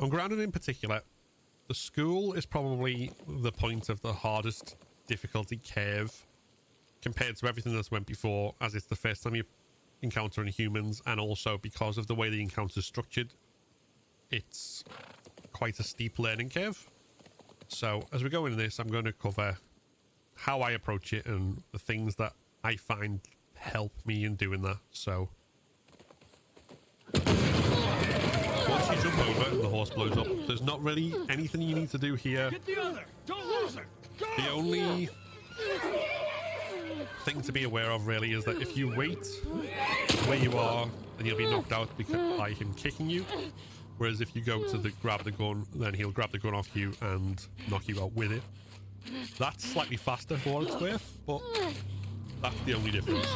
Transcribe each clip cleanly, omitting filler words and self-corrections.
On grounded in particular, the school is probably the point of the hardest difficulty curve compared to everything that's went before, as it's the first time you're encountering humans, and also because of the way the encounter is structured, it's quite a steep learning curve. So as we go into this, I'm going to cover how I approach it and the things that I find help me in doing that. So once you jump over and the horse blows up, there's not really anything you need to do here. Get the other. Don't lose her. Go! The only thing to be aware of really is that if you wait where you are, then you'll be knocked out by him kicking you. Whereas if you go to grab the gun, then he'll grab the gun off you and knock you out with it. That's slightly faster for what it's worth, but that's the only difference.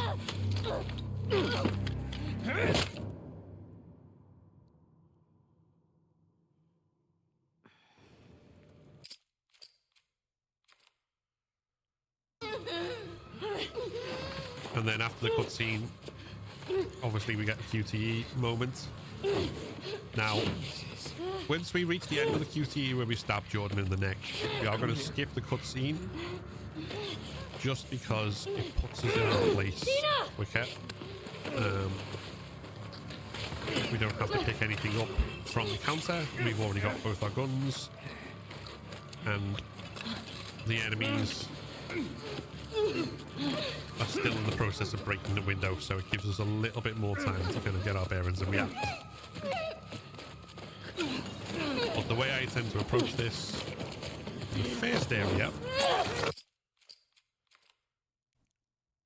And then after the cutscene, obviously we get a QTE moment. Now, once we reach the end of the QTE where we stab Jordan in the neck, we are going to skip the cutscene just because it puts us in our place quicker. We don't have to pick anything up from the counter. We've already got both our guns, and the enemies are still in the process of breaking the window, so it gives us a little bit more time to kind of get our bearings and react. But the way I tend to approach this in the first area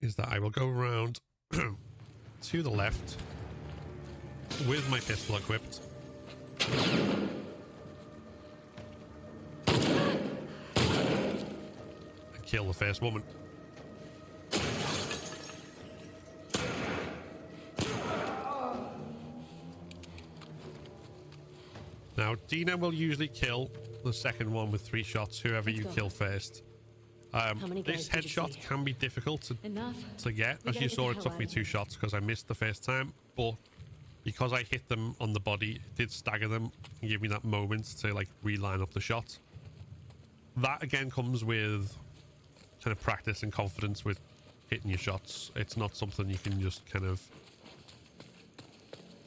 is that I will go around to the left with my pistol equipped. And kill the first woman. Now, Dina will usually kill the second one with 3 shots, whoever you kill first. This headshot can be difficult to get. As you saw, it took me 2 shots because I missed the first time, but because I hit them on the body, it did stagger them and give me that moment to like reline up the shot. That again comes with kind of practice and confidence with hitting your shots. It's not something you can just kind of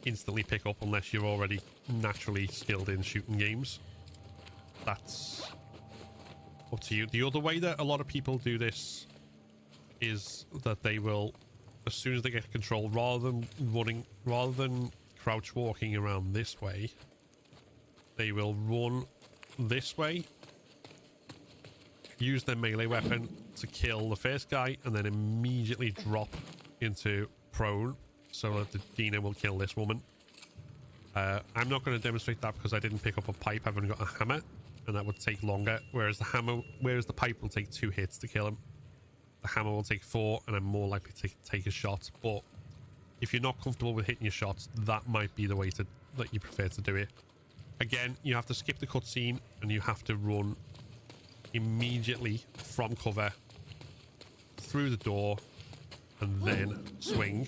instantly pick up unless you're already naturally skilled in shooting games. That's up to you. The other way that a lot of people do this is that they will, as soon as they get control, rather than crouch walking around this way, they will run this way, use their melee weapon to kill the first guy, and then immediately drop into prone so that the Dina will kill this woman. I'm not going to demonstrate that because I didn't pick up a pipe. I've only got a hammer, and that would take longer. Whereas the pipe will take 2 hits to kill him. The hammer will take 4, and I'm more likely to take a shot. But if you're not comfortable with hitting your shots, that might be the way that you prefer to do it. Again, you have to skip the cutscene, and you have to run immediately from cover through the door, and then swing.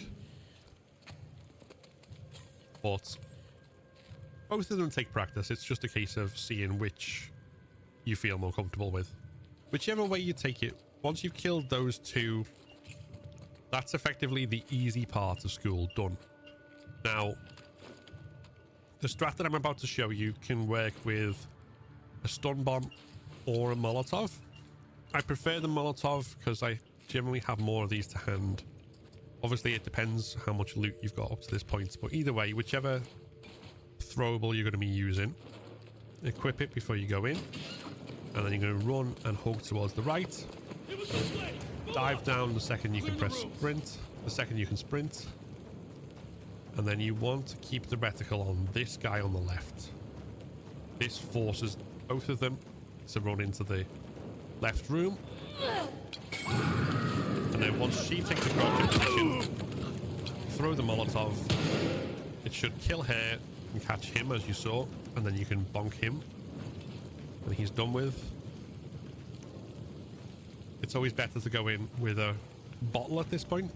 But both of them take practice. It's just a case of seeing which you feel more comfortable with. Whichever way you take it, once you've killed those 2, that's effectively the easy part of school done. Now, the strat that I'm about to show you can work with a stun bomb or a Molotov. I prefer the Molotov because I generally have more of these to hand. Obviously, it depends how much loot you've got up to this point, but either way, whichever throwable you're going to be using, equip it before you go in, and then you're going to run and hug towards the right. Dive down the second you can press sprint, the second you can sprint, and then you want to keep the reticle on this guy on the left. This forces both of them to run into the left room, and then once she takes the crouching position, throw the Molotov. It should kill her and catch him, as you saw, and then you can bonk him when he's done with. It's always better to go in with a bottle at this point,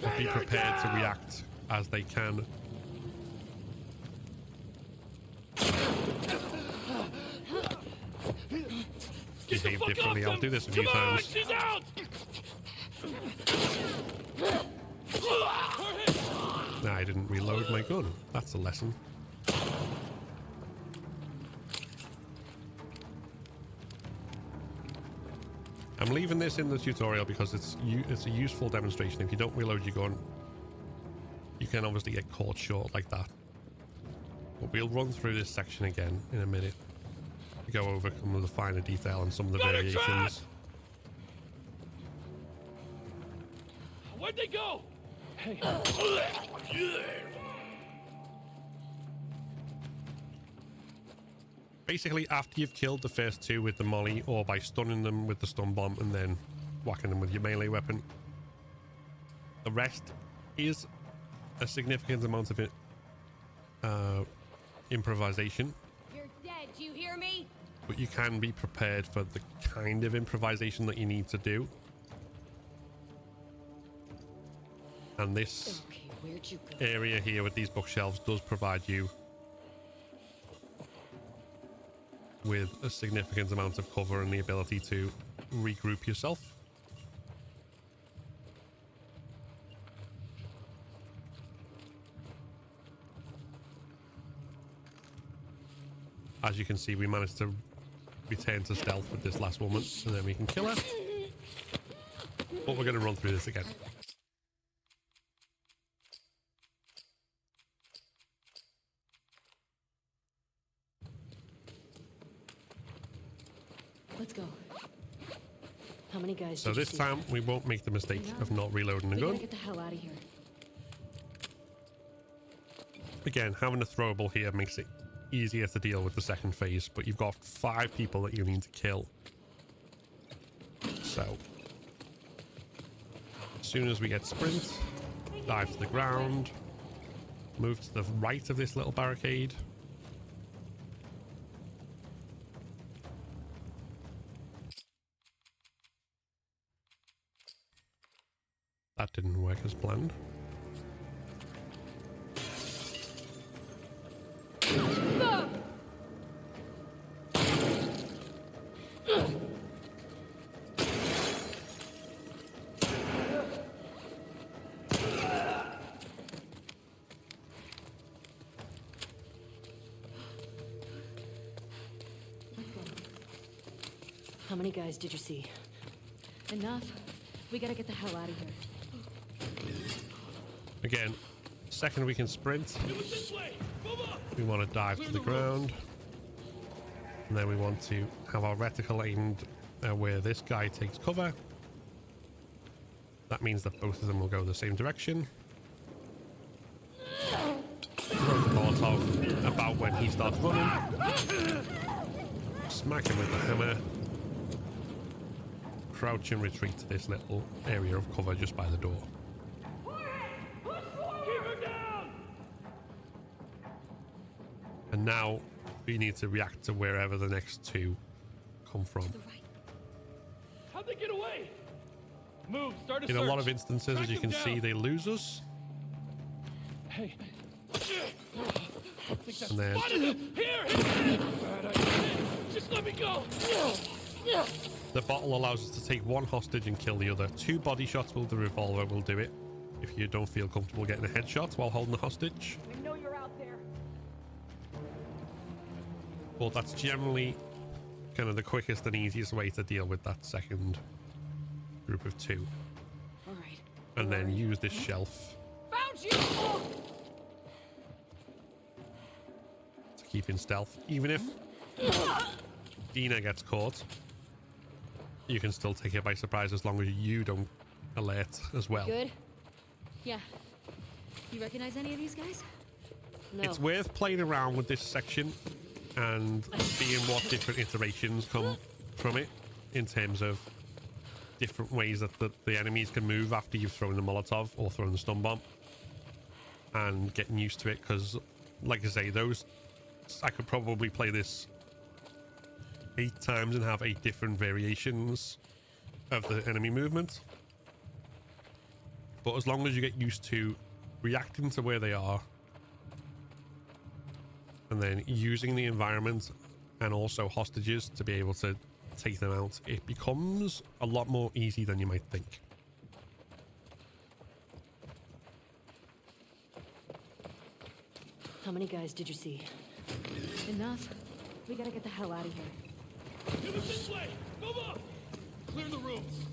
but be prepared to react as they can. Get the behave fuck differently. off I'll him. do this a few Come on, times. she's out. Nah, I didn't reload my gun. That's a lesson. I'm leaving this in the tutorial because it's a useful demonstration. If you don't reload your gun, you can obviously get caught short like that. But we'll run through this section again in a minute to go over some of the finer detail and some of the variations. Where'd they go? Hey. Basically, after you've killed the first two with the molly or by stunning them with the stun bomb and then whacking them with your melee weapon, the rest is a significant amount of it improvisation. You're dead, do you hear me? But you can be prepared for the kind of improvisation that you need to do. And this Okay, where'd you go? area here with these bookshelves does provide you with a significant amount of cover and the ability to regroup yourself. As you can see, we managed to return to stealth with this last woman, and then we can kill her. But we're going to run through this again. Let's go. How many guys So did you this see? time, we won't make the mistake of not reloading the We gotta gun. get the hell out of here. Again, having a throwable here makes it easier to deal with the second phase, but you've got 5 people that you need to kill. So, as soon as we get sprint, dive to the ground, move to the right of this little barricade. That didn't work as planned. How many guys did you see? Enough. We gotta get the hell out of here. Again, second we can sprint, It was this way. Move up. we want to dive to the ground. And then we want to have our reticle aimed where this guy takes cover. That means that both of them will go the same direction. Throw the Molotov about when he starts running. Smack him with the hammer. Crouch and retreat to this little area of cover just by the door. Keep her down. And now we need to react to wherever the next two come from. The right. How'd they get away? Move. Start a In a search. lot of instances, Track as you them can see, down. they lose us. Hey. And then Spotted him. Here. Just let me go. the bottle allows us to take one hostage and kill the other. 2 body shots with the revolver will do it if you don't feel comfortable getting a headshot while holding the hostage. I know you're out there. But that's generally kind of the quickest and easiest way to deal with that second group of 2. All right. And then use this shelf Found you! to keep in stealth. Even if Dina gets caught, you can still take her by surprise as long as you don't alert as well. Good? Yeah. You recognize any of these guys? No. It's worth playing around with this section and seeing what different iterations come from it in terms of different ways that the enemies can move after you've thrown the Molotov or thrown the stun bomb, and getting used to it, because like I say, I could probably play this 8 times and have 8 different variations of the enemy movement. But as long as you get used to reacting to where they are and then using the environment and also hostages to be able to take them out, it becomes a lot more easy than you might think. How many guys did you see? Enough. We gotta get the hell out of here. Give it this way! Move up! Clear the rooms.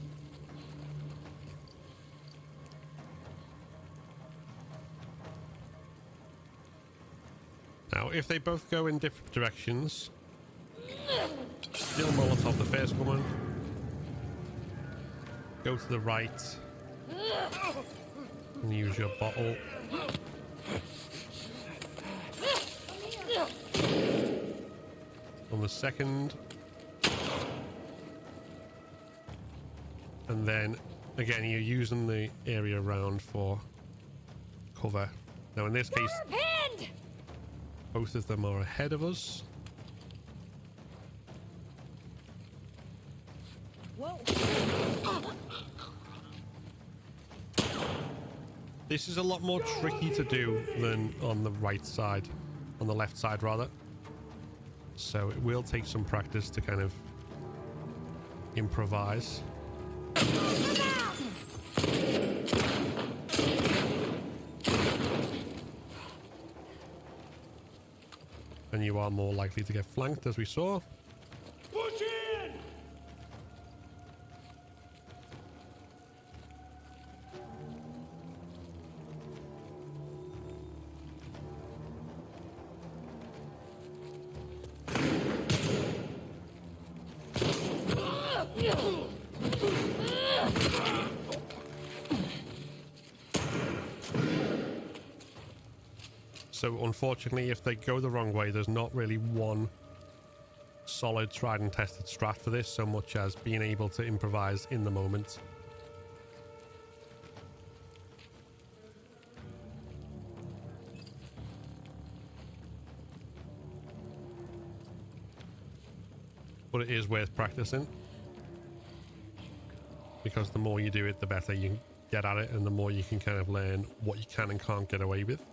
Now, if they both go in different directions, still Molotov the first woman. Go to the right and use your bottle. On the second. And then, again, you're using the area around for cover. Now, in this case, both of them are ahead of us. Whoa. This is a lot more tricky to do than on the right side, on the left side rather. So it will take some practice to kind of improvise. And you are more likely to get flanked, as we saw. Push in! So unfortunately, if they go the wrong way, there's not really one solid tried and tested strat for this, so much as being able to improvise in the moment. But it is worth practicing, because the more you do it, the better you get at it, and the more you can kind of learn what you can and can't get away with.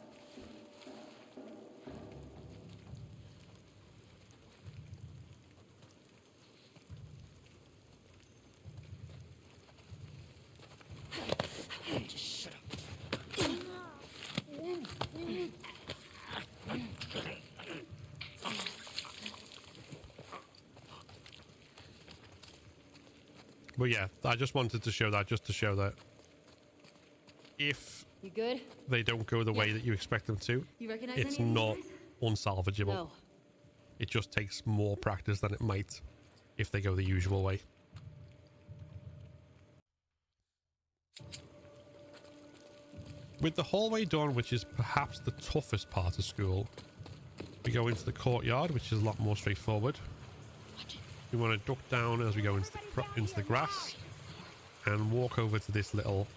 But yeah, I just wanted to show that, just to show that if You good? they don't go the way that you expect them to, You recognize it's any of these not guys? unsalvageable. No. It just takes more practice than it might if they go the usual way. With the hallway done, which is perhaps the toughest part of school, we go into the courtyard, which is a lot more straightforward. We want to duck down as we go into the grass and walk over to this little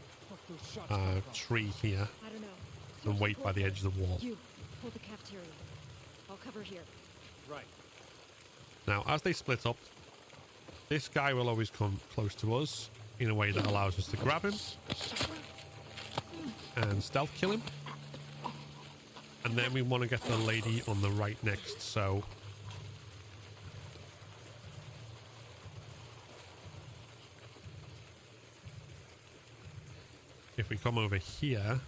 tree here I don't know. and wait by the edge of the wall. You hold the cafeteria. I'll cover here. Right. Now, as they split up, this guy will always come close to us in a way that allows us to grab him and stealth kill him. And then we want to get the lady on the right next, so if we come over here,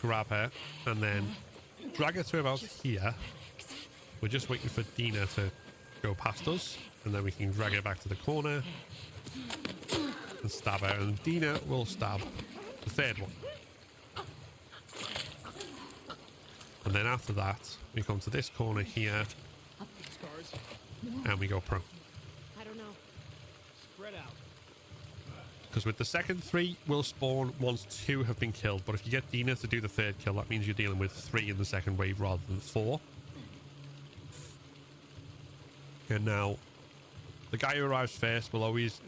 grab her, and then drag her to about here, we're just waiting for Dina to go past us, and then we can drag her back to the corner and stab her, and Dina will stab the third one. And then after that, we come to this corner here, and we go prone. I don't know. Spread out. Because with the second 3 will spawn once 2 have been killed, but if you get Dina to do the 3rd kill, that means you're dealing with 3 in the second wave rather than 4. And now, the guy who arrives first will always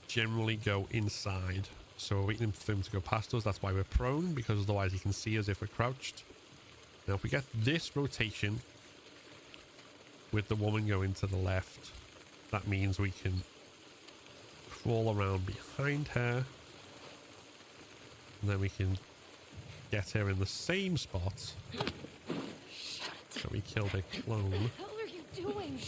generally go inside. So we're waiting for him to go past us. That's why we're prone, because otherwise he can see us if we're crouched. Now if we get this rotation with the woman going to the left, that means we can crawl around behind her, and then we can get her in the same spot that we killed a clone. What the hell are you doing?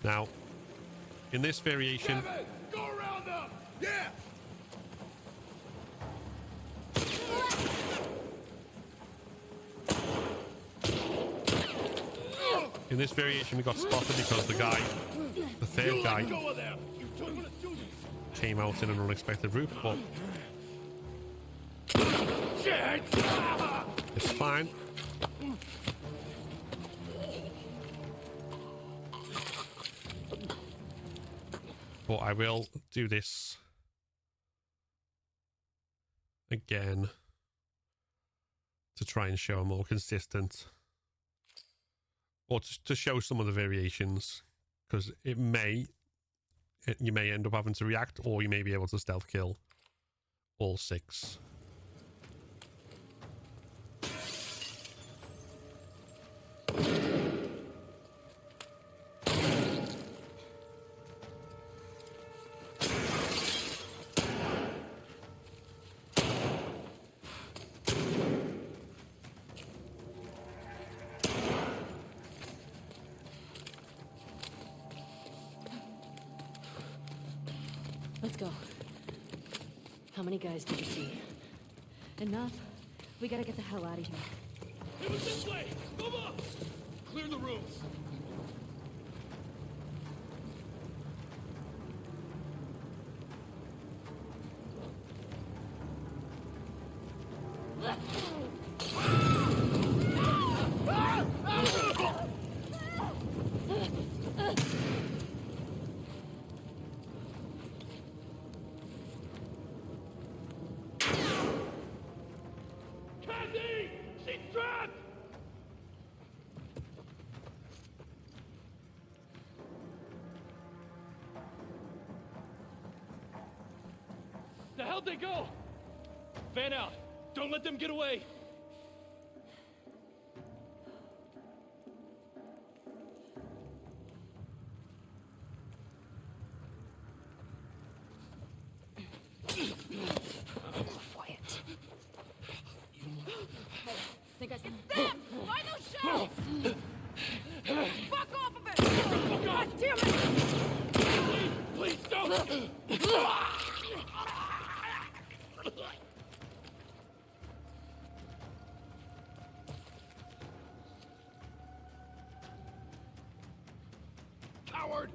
Now, in this variation, Go around them! Yeah! we got spotted because the third guy, Go of them! You took one of two. came out in an unexpected route, but Shit! it's fine. But I will do this again to try and show a more consistent, or to show some of the variations, because you may end up having to react, or you may be able to stealth kill all 6. Let's go. How many guys did you see? Enough. We gotta get the hell out of here. It was this way! Move up! Clear the rooms. Candy! She's trapped! The hell'd they go? Fan out. Don't let them get away. Quiet. Think I see them! Find those shells! Fuck off of it! God damn it! Please don't! Coward!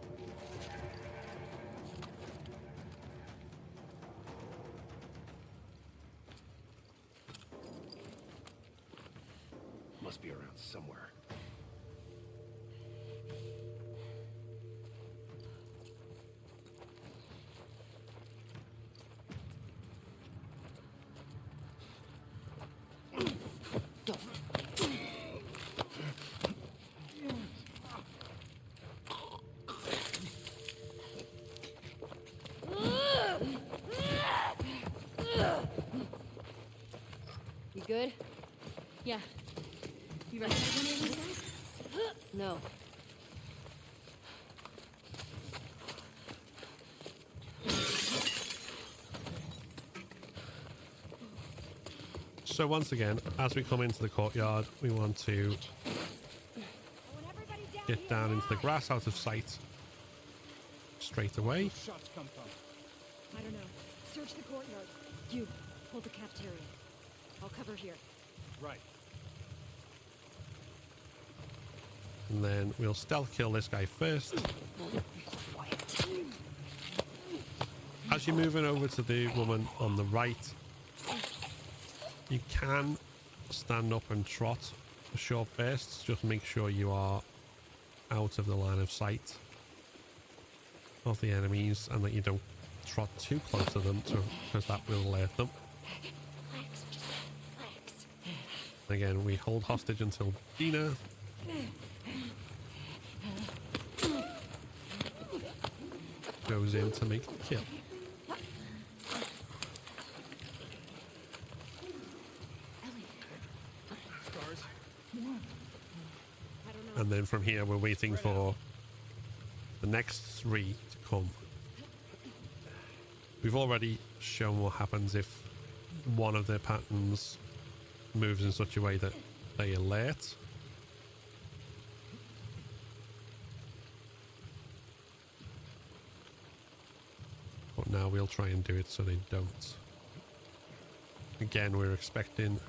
Must be around somewhere. You good? Yeah. You recognize any of these guys? No. So once again, as we come into the courtyard, we want to get down into the grass out of sight straight away. Shots come from. I don't know. Search the courtyard. You, hold the cafeteria. I'll cover here. Right. And then we'll stealth kill this guy first. Quiet. As you're moving over to the woman on the right, you can stand up and trot for short bursts. Just make sure you are out of the line of sight of the enemies and that you don't trot too close to them, because that will alert them. Relax, just relax. Again, we hold hostage until Dina goes in to make the kill. Stars. I don't know. And then from here, we're waiting for the next 3 to come. We've already shown what happens if one of their patterns moves in such a way that they alert. But now we'll try and do it so they don't. Again, we're expecting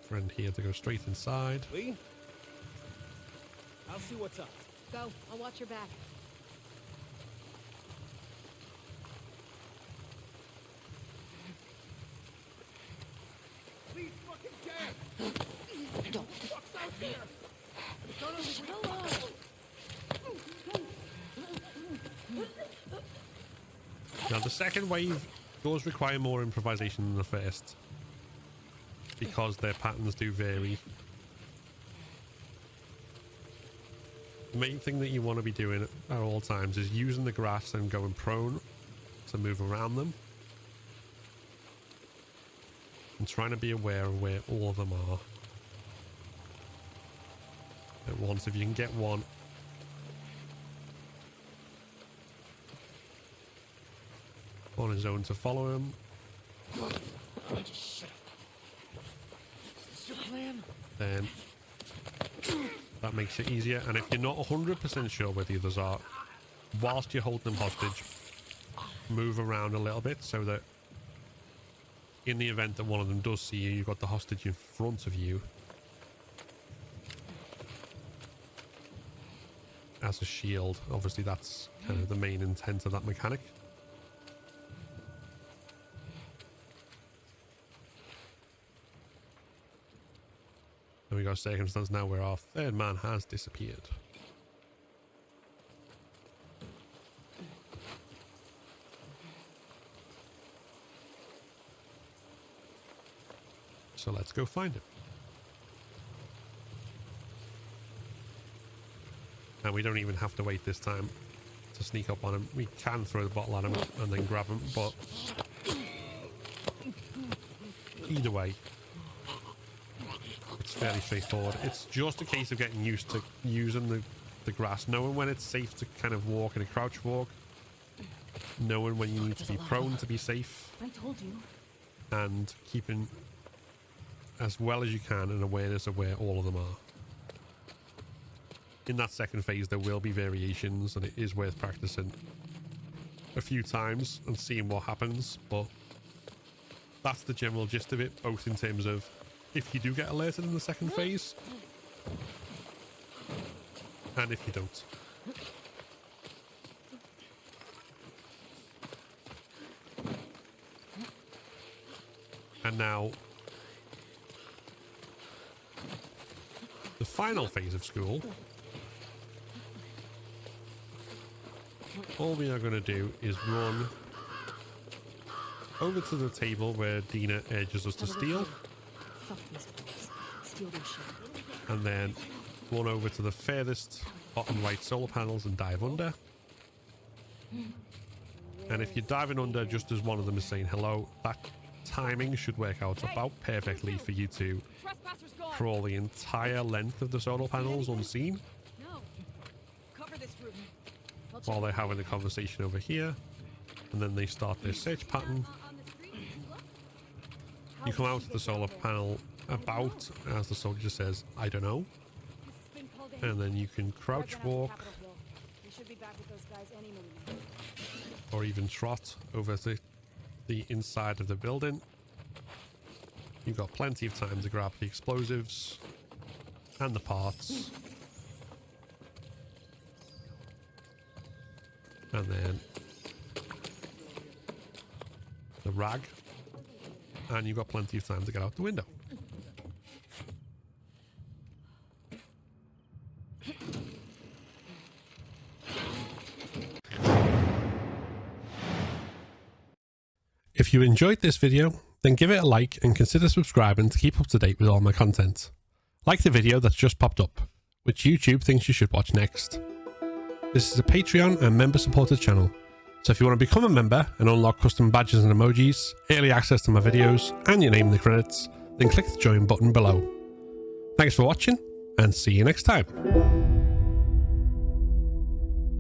friend here to go straight inside. Lee? I'll see what's up. Go. I'll watch your back. Lee's fucking dead! Don't. Fuck's out there! Now the second wave does require more improvisation than the first, because their patterns do vary. The main thing that you want to be doing at all times is using the grass and going prone to move around them, and trying to be aware of where all of them are at once. If you can get one on his own to follow him, then that makes it easier. And if you're not 100% sure where the others are, whilst you're holding them hostage, move around a little bit so that in the event that one of them does see you, you've got the hostage in front of you as a shield. Obviously that's kind of the main intent of that mechanic. And we got a circumstance now where our third man has disappeared. So let's go find him. And we don't even have to wait this time to sneak up on him. We can throw the bottle at him and then grab him, but either way, it's fairly straightforward. It's just a case of getting used to using the grass, knowing when it's safe to kind of walk in a crouch walk, knowing when you need to be prone to be safe, I told you. and keeping as well as you can an awareness of where all of them are. In that second phase, there will be variations, and it is worth practicing a few times and seeing what happens, but that's the general gist of it, both in terms of if you do get alerted in the second phase and if you don't. And now the final phase of school, all we are going to do is run over to the table where Dina urges us to steal, Fuck these fools. Steal their shit. and then run over to the furthest bottom right solar panels and dive under. And if you're diving under just as one of them is saying hello, that timing should work out about perfectly for you to crawl the entire length of the solar panels unseen No. Cover this room. while they're having a conversation over here, and then they start their search pattern. You come out of the solar panel about as the soldier says, I don't know, and then you can crouch walk We should be back with those guys any minute. or even trot over to the inside of the building. You've got plenty of time to grab the explosives and the parts, and then the rag, and you've got plenty of time to get out the window. If you enjoyed this video, then give it a like and consider subscribing to keep up to date with all my content. Like the video that's just popped up, which YouTube thinks you should watch next. This is a Patreon and member supported channel, so if you want to become a member and unlock custom badges and emojis, early access to my videos, and your name in the credits, then click the join button below. Thanks for watching, and see you next time.